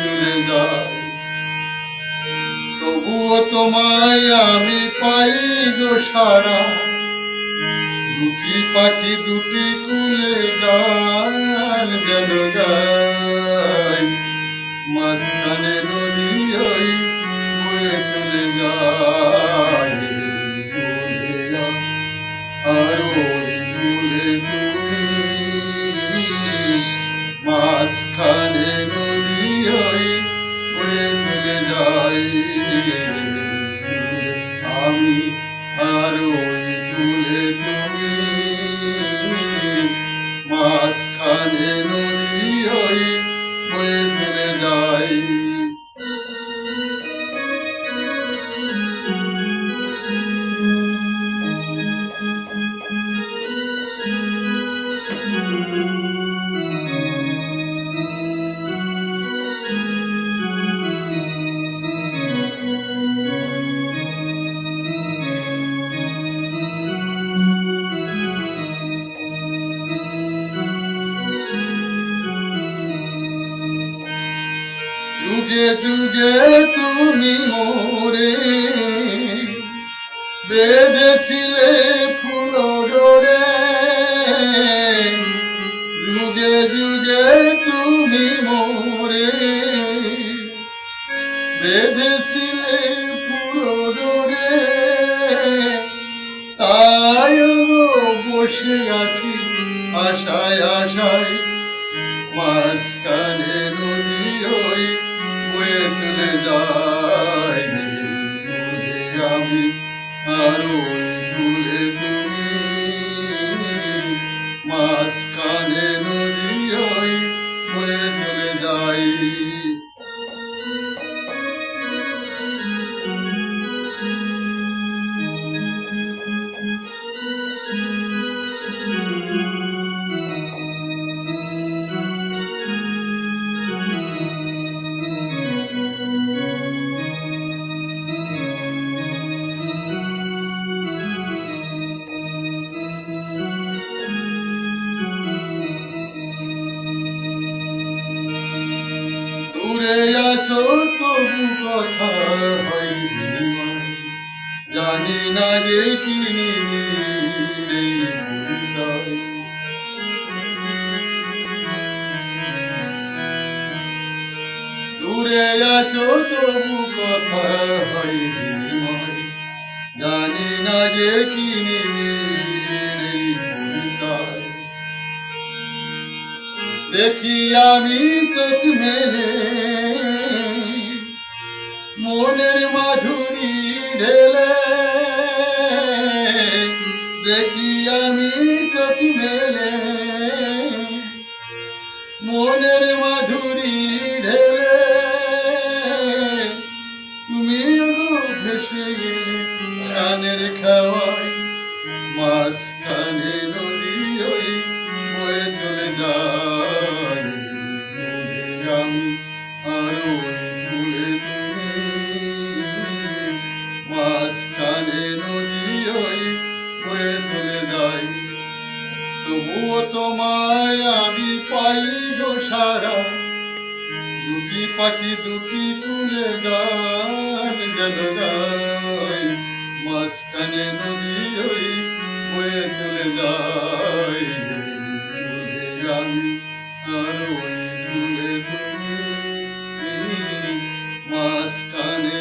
চলে যায়। তবুও তোমায় আমি পাই গো সারা, দুটি পাখি দুটি কুলে গান যেন গায়, মাঝখানে নদী ওই বয়ে চলে যায়। কুলে আর ওই কুলে তুমি, মাঝখানে নদী ওই বয়ে চলে যায়। আমি আর ওই কুলে তুমি, মাঝখানে নদী ওই বয়ে চলে যায়। যুগে যুগে তুমি মোরে বেঁধেছিলে ফুল ডোরে, যুগে যুগে তুমি মোরে বেঁধেছিলে ফুল ডোরে, তাই বসে আছি আশায় আশায়, মাঝখানে নদী ওই বয়ে চলে যায়। কুলে আমি আর ওই কুলে তুমি, মাঝখানে নদী ওই বয়ে চলে যায়। দূরে আসো তবু কথা হয় বিনিময়, জানি না যে কি নিবিড় এই পরিচয়। দূরে আসো তবু কথা হয় বিনিময়, জানি না যে কি নিবিড় এই পরিচয়। দেখি আমি চোখ মেলে মনের মাধুরী ঢেলে, দেখি আমি চোখ মেলে মনের মাধুরী ঢেলে, তুমি গো ভেসে গেলে প্রাণের খাওয়ায়, মাঝখানে নদী ওই বয়ে চলে যায়। কুলে আমি আর ওই কুলে তুমি, মাঝখানে নদী ওই বয়ে চলে যায়। তবুও তোমায় আমি পাই গো সারা, দুটি পাখি দুটি কুলে গান যেন গায়, মাঝখানে নদী ওই বয়ে চলে যায়। কুলে আমি আর ওই কুলে তুমি, মাঝখানে